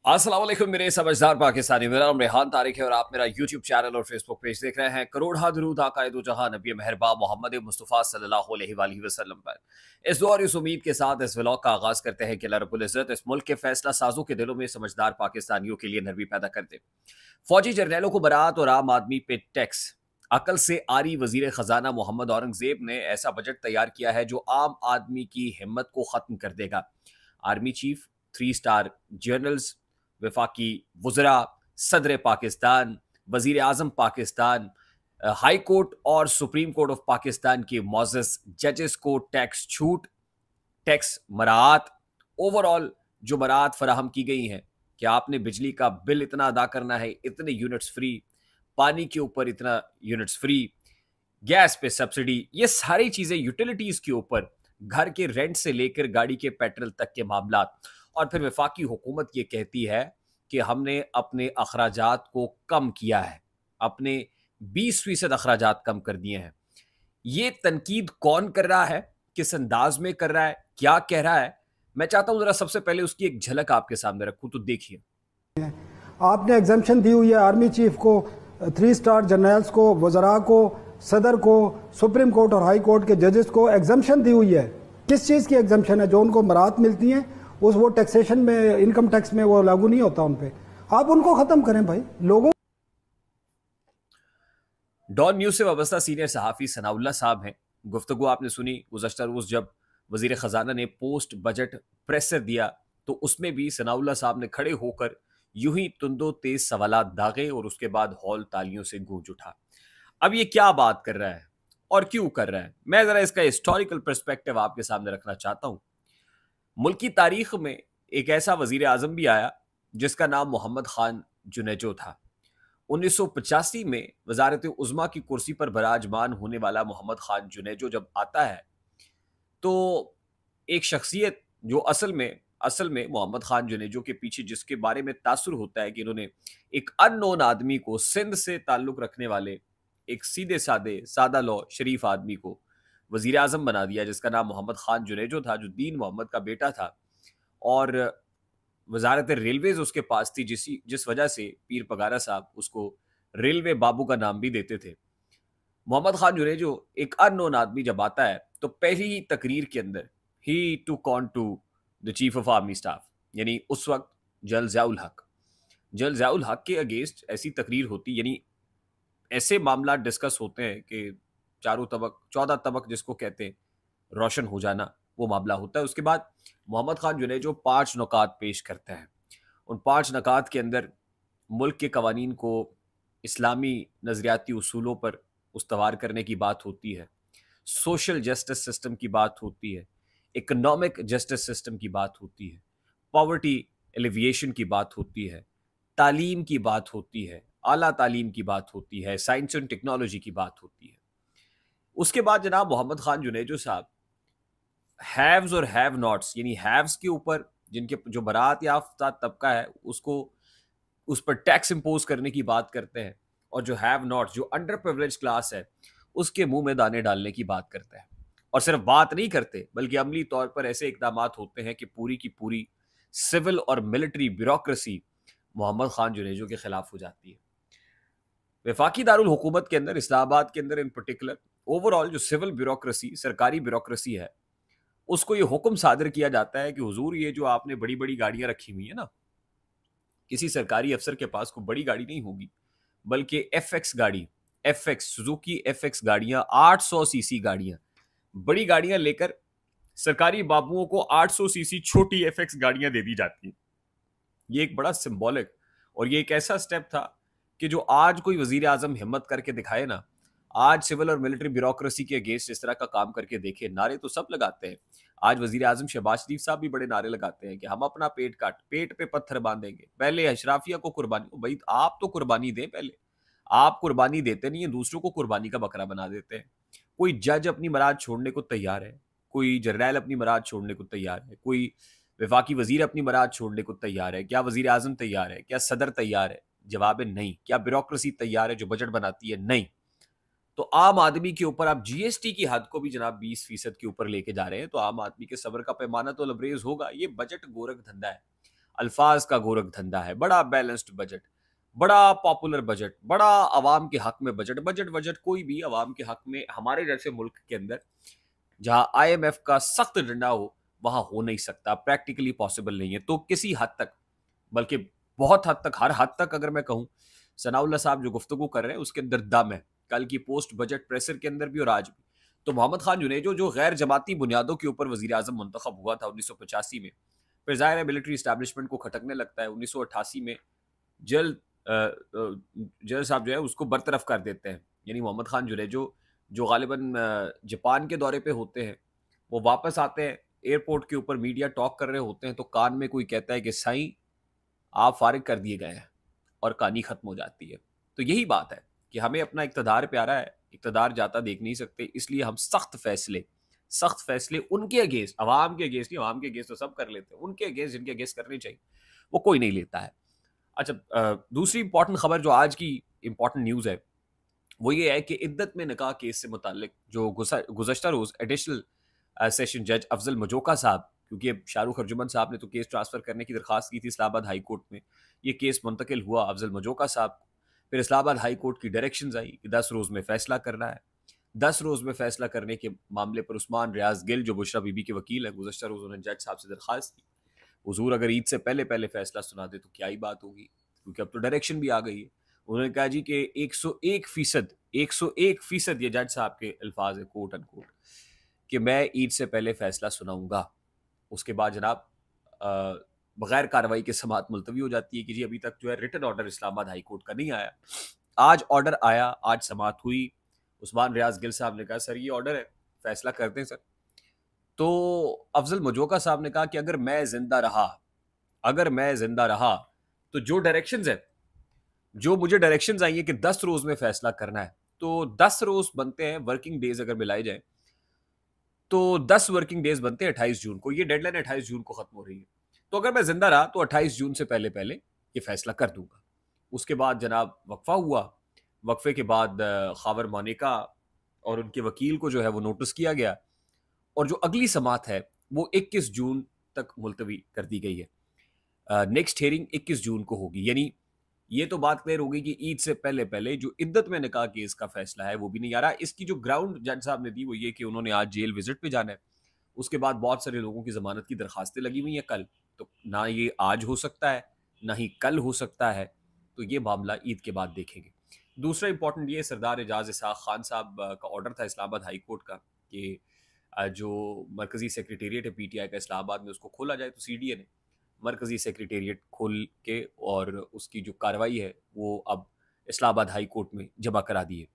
अस्सलाम वालेकुम मेरे समझदार पाकिस्तानी। मेरा नाम रेहान तारिक है और आप मेरा यूट्यूब चैनल और फेसबुक पेज देख रहे हैं। करोड़ा दुरूद आकाए दो जहां नबी मेहरबान मोहम्मद मुस्तफ़ा सल्लल्लाहु अलैहि वसल्लम पर। इस दुआ और इस उम्मीद के साथ इस व्लॉग का आगाज करते हैं कि अल्लाह रब्बुल इज़्ज़त इस मुल्क के फैसला साजों के दिलों में समझदार पाकिस्तानियों के लिए नरमी पैदा कर दे। फौजी जर्नैलों को बरात और आम आदमी पे टैक्स। अकल से आरी वजीर खजाना मोहम्मद औरंगजेब ने ऐसा बजट तैयार किया है जो आम आदमी की हिम्मत को खत्म कर देगा। आर्मी चीफ, 3 स्टार जनरल्स, वफाकी वज़रा, सदर पाकिस्तान, वजीर आजम पाकिस्तान, हाई कोर्ट और सुप्रीम कोर्ट ऑफ पाकिस्तान के मोअज़्ज़ज़ जजेस को टैक्स छूट, टैक्स मराहत, ओवरऑल जो मराहत फराहम की गई हैं कि आपने बिजली का बिल इतना अदा करना है, इतने यूनिट्स फ्री, पानी के ऊपर इतना यूनिट्स फ्री, गैस पे सब्सिडी, ये सारी चीज़ें यूटिलिटीज़ के ऊपर, घर के रेंट से लेकर गाड़ी के पेट्रोल तक के मामला। और फिर वफाकी हुकूमत ये कहती है कि हमने अपने अखराजात को कम किया है, अपने 20% अखराजात कम कर दिए हैं। ये तनकीद कौन कर रहा है, किस अंदाज में कर रहा है, क्या कह रहा है, मैं चाहता हूं जरा सबसे पहले उसकी एक झलक आपके सामने रखूं, तो देखिए। आपने एग्जाम्पशन दी हुई है आर्मी चीफ को, 3 स्टार जनरल्स को, वज़रा को, सदर को, सुप्रीम कोर्ट और हाई कोर्ट के जजेस को एग्जाम्पशन दी हुई है। किस चीज़ की एग्जाम्पशन है? जो उनको मराहत मिलती हैं उस वो टैक्सेशन में, इनकम टैक्स में वो लागू नहीं होता उन पे। आप उनको ख़त्म करें भाई। लोगों डॉन न्यूज से वाबस्ता सीनियर सहाफ़ी सनाउल्लाह साहब हैं। गुफ्तगू आपने सुनी गुज़श्ता रोज़ जब वज़ीर ख़जाना ने पोस्ट बजट प्रेसर दिया तो उसमें भी सनाउल्लाह साहब ने खड़े होकर यूं ही तुंदो तेज सवालात दागे और उसके बाद हॉल तालियों से गूंज उठा। अब ये क्या बात कर रहा है और क्यों कर रहा है, मैं ज़रा इसका हिस्टोरिकल पर्सपेक्टिव आपके सामने रखना चाहता हूँ। मुल्क की तारीख में एक ऐसा वज़ीर आज़म भी आया जिसका नाम मोहम्मद खान जुनेजो था। 1985 में वजारत उज़्मा की कुर्सी पर बराजमान होने वाला मोहम्मद खान जुनेजो जब आता है तो एक शख्सियत जो असल में मोहम्मद खान जुनेजो के पीछे जिसके बारे में तासुर होता है कि इन्होंने एक अननोन आदमी को, सिंध से ताल्लुक रखने वाले एक सीधे सादे सादा लो शरीफ आदमी को वजीर आजम बना दिया, जिसका नाम मोहम्मद खान जुनेजो था, जो दीन मोहम्मद का बेटा था। और वजारत रेलवेज उसके पास थी, जिस वजह से पीर पगारा साहब उसको रेलवे बाबू का नाम भी देते थे। मोहम्मद खान जुनेजो एक अननोन आदमी जब आता है तो पहली ही तकरीर के अंदर ही took on to the chief of army staff, यानी उस वक्त जनरल ज़ियाउल हक के अगेंस्ट ऐसी तकरीर होती, यानी ऐसे मामला डिस्कस होते हैं कि चारों तबक 14 तबक जिसको कहते हैं रोशन हो जाना, वो मामला होता है। उसके बाद मोहम्मद खान जुनेजो 5 नुकात पेश करते हैं। उन 5 नुकात के अंदर मुल्क के कवानीन को इस्लामी नज़रियाती उसूलों पर उस्तवार करने की बात होती है, सोशल जस्टिस सिस्टम की बात होती है, इकोनॉमिक जस्टिस सिस्टम की बात होती है, पॉवर्टी एलिविएशन की बात होती है, तालीम की बात होती है, आला तालीम की बात होती है, साइंस एंड टेक्नोलॉजी की बात होती है। उसके बाद जनाब मोहम्मद खान जुनेजो साहब हैव्स और हैव नॉट्स, यानी हैव्स के ऊपर जिनके जो बरात याफ्ता तबका है उसको उस पर टैक्स इंपोज करने की बात करते हैं, और जो हैव नॉट, जो अंडर प्रिविलेज क्लास है, उसके मुंह में दाने डालने की बात करते हैं। और सिर्फ बात नहीं करते बल्कि अमली तौर पर ऐसे इकदाम होते हैं कि पूरी की पूरी सिविल और मिलिट्री ब्यूरोक्रेसी मोहम्मद खान जुनेजो के खिलाफ हो जाती है। वफाकी दारुल हुकूमत के अंदर, इस्लामाबाद के अंदर इन पर्टिकुलर, ओवरऑल जो सिविल ब्यूरोक्रेसी, सरकारी ब्यूरोक्रेसी है, उसको ये हुक्म सादर किया जाता है कि हुजूर ये जो आपने बड़ी बड़ी गाड़ियां रखी हुई है ना, किसी सरकारी अफसर के पास कोई बड़ी गाड़ी नहीं होगी, बल्कि एफएक्स गाड़ी, एफएक्स सुजुकी एफएक्स गाड़ियां, 800 सीसी गाड़ियां, बड़ी गाड़ियां लेकर सरकारी बाबुओं को 800 सीसी छोटी एफएक्स गाड़ियां दे दी जाती हैं। ये एक बड़ा सिंबॉलिक और ये एक ऐसा स्टेप था कि जो आज कोई वजीर आजम हिम्मत करके दिखाए ना, आज सिविल और मिलिट्री ब्यूरोक्रेसी के अगेंस्ट इस तरह का काम करके देखे। नारे तो सब लगाते हैं, आज वजीर आजम शहबाज शरीफ साहब भी बड़े नारे लगाते हैं कि हम अपना पेट पे पत्थर बांधेंगे, पहले अशराफिया को कुर्बानी। भाई आप तो कुर्बानी दें पहले, आप कुर्बानी देते नहीं है, दूसरों को कुर्बानी का बकरा बना देते हैं। कोई जज अपनी मराद छोड़ने को तैयार है, कोई जर्नैल अपनी मराद छोड़ने को तैयार है, कोई वफाकी वजीर अपनी मराद छोड़ने को तैयार है, क्या वजीर आजम तैयार है, क्या सदर तैयार है? जवाब है नहीं। क्या ब्यूरोक्रेसी तैयार है जो बजट बनाती है? नहीं। तो आम आदमी के ऊपर आप जीएसटी की हद को भी जनाब 20% के ऊपर लेके जा रहे हैं, तो आम आदमी के सब्र का पैमाना तो लबरेज होगा। ये बजट गोरख धंधा है। अल्फाज का गोरख धंधा है, बड़ा बैलेंस्ड बजट, बड़ा पॉपुलर बजट, बड़ा अवाम के हक में बजट, बजट कोई भी अवाम के हक में हमारे जैसे मुल्क के अंदर जहां IMF का सख्त डंडा हो वहां हो नहीं सकता, प्रैक्टिकली पॉसिबल नहीं है। तो किसी हद तक, बल्कि बहुत हद तक, हर हद तक अगर मैं कहूं, सनाउल्लाह साहब जो गुफ्तगू कर रहे हैं उसके अंदर दम है, कल की पोस्ट बजट प्रेसर के अंदर भी और आज भी। तो मोहम्मद खान जुनेजो जो गैर जमाती बुनियादों के ऊपर वजीर आजम मुंतखब हुआ था 1985 में, फिर जाहिर है मिलिट्री इस्टेब्लिशमेंट को खटकने लगता है। 1988 में जल जल साहब जो है उसको बरतरफ कर देते हैं, यानी मोहम्मद खान जुनेजो जो गालिबन जापान के दौरे पे होते हैं, वो वापस आते हैं, एयरपोर्ट के ऊपर मीडिया टॉक कर रहे होते हैं तो कान में कोई कहता है कि साईं आप फारिग कर दिए गए हैं, और कहानी खत्म हो जाती है। तो यही बात है कि हमें अपना इक़्तिदार प्यारा है, इक़्तिदार जाता देख नहीं सकते, इसलिए हम सख्त फैसले उनके अगेंस्ट, अवाम के अगेंस्ट नहीं, अवाम के अगेंस्ट तो सब कर लेते हैं, उनके अगेंस्ट जिनके अगेंस्ट करने चाहिए वो कोई नहीं लेता है। अच्छा, दूसरी इंपॉर्टेंट खबर जो आज की इंपॉर्टेंट न्यूज़ है वो ये है कि इद्दत में निकाह केस से मुताल्लिक जो गुज़श्ता रोज़ एडिशनल सेशन जज अफजल मजोका साहब, क्योंकि अब शाहरुख अर्जुमन साहब ने तो केस ट्रांसफ़र करने की दरख्वास्त की थी इस्लामाबाद हाई कोर्ट में, ये केस मुंतकिल हुआ अफजल मजोका साहब को। फिर इस्लामाबाद हाई कोर्ट की डायरेक्शंस आई कि 10 रोज़ में फ़ैसला करना है। 10 रोज़ में फ़ैसला करने के मामले पर उस्मान रियाज गिल जो बुशरा बीबी के वकील हैं, गुज़श्ता रोज़ उन्होंने जज साहब से दरख्वास्त की, हुजूर अगर ईद से पहले पहले फ़ैसला सुना दे तो क्या ही बात होगी, क्योंकि अब तो डायरेक्शन भी आ गई है। उन्होंने कहा जी कि 101% ये जज साहब के अल्फाज है, कोट अनकोट, कि मैं ईद से पहले फ़ैसला सुनाऊंगा। उसके बाद जनाब बगैर कार्रवाई के समाअत मुलतवी हो जाती है कि जी अभी तक जो है written order Islamabad high court का नहीं आया। आज ऑर्डर आया, आज समाअत हुई। उस्मान रियाज गिल साहब ने कहा सर ये ऑर्डर है, फैसला कर दें सर। तो अफजल मजोका साहब ने कहा कि अगर मैं जिंदा रहा तो जो डायरेक्शंस है, जो मुझे डायरेक्शंस आई है कि 10 रोज में फैसला करना है, तो 10 रोज बनते हैं वर्किंग डेज अगर मिलाए जाए तो 10 वर्किंग डेज बनते हैं 28 जून को। ये डेडलाइन 28 जून को खत्म हो रही है, तो अगर मैं जिंदा रहा तो 28 जून से पहले पहले ये फैसला कर दूंगा। उसके बाद जनाब वक्फा हुआ, वक्फे के बाद खावर मोनिका और उनके वकील को जो है वो नोटिस किया गया, और जो अगली समाअत है वो 21 जून तक मुलतवी कर दी गई है। नेक्स्ट हियरिंग 21 जून को होगी, यानी ये तो बात क्लियर होगी कि ईद से पहले पहले जो इद्दत में निकाह केस का फैसला है वो भी नहीं आ रहा। इसकी जो ग्राउंड जज साहब ने दी वो ये कि उन्होंने आज जेल विजिट पे जाना है, उसके बाद बहुत सारे लोगों की जमानत की दरखास्तें लगी हुई हैं कल, तो ना ये आज हो सकता है ना ही कल हो सकता है, तो ये मामला ईद के बाद देखेंगे। दूसरा इंपॉर्टेंट ये सरदार एजाज इसहाक खान साहब का ऑर्डर था इस्लामाबाद हाई कोर्ट का कि जो मरकजी सेक्रेटेरिएट है PTI का इस्लामाबाद में उसको खोला जाए, तो CDA ने मरकजी सेक्रेटेरिएट खोल के और उसकी जो कार्रवाई है वो अब इस्लामाबाद हाई कोर्ट में जमा करा दी है।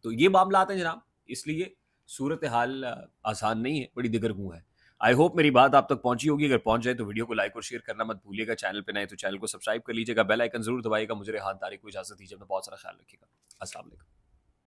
तो ये मामला आते हैं जनाब, इसलिए सूरत हाल आसान नहीं है, बड़ी दिगरगू है। आई होप मेरी बात आप तक पहुंची होगी। अगर पहुंच जाए तो वीडियो को लाइक और शेयर करना मत भूलिएगा। चैनल पे नए तो चैनल को सब्सक्राइब कर लीजिएगा, बेल आइकन जरूर दबाइएगा। मुझे रेहान तारिक को इजाजत दीजिए, अपना बहुत सारा ख्याल रखिएगा। अस्सलाम वालेकुम।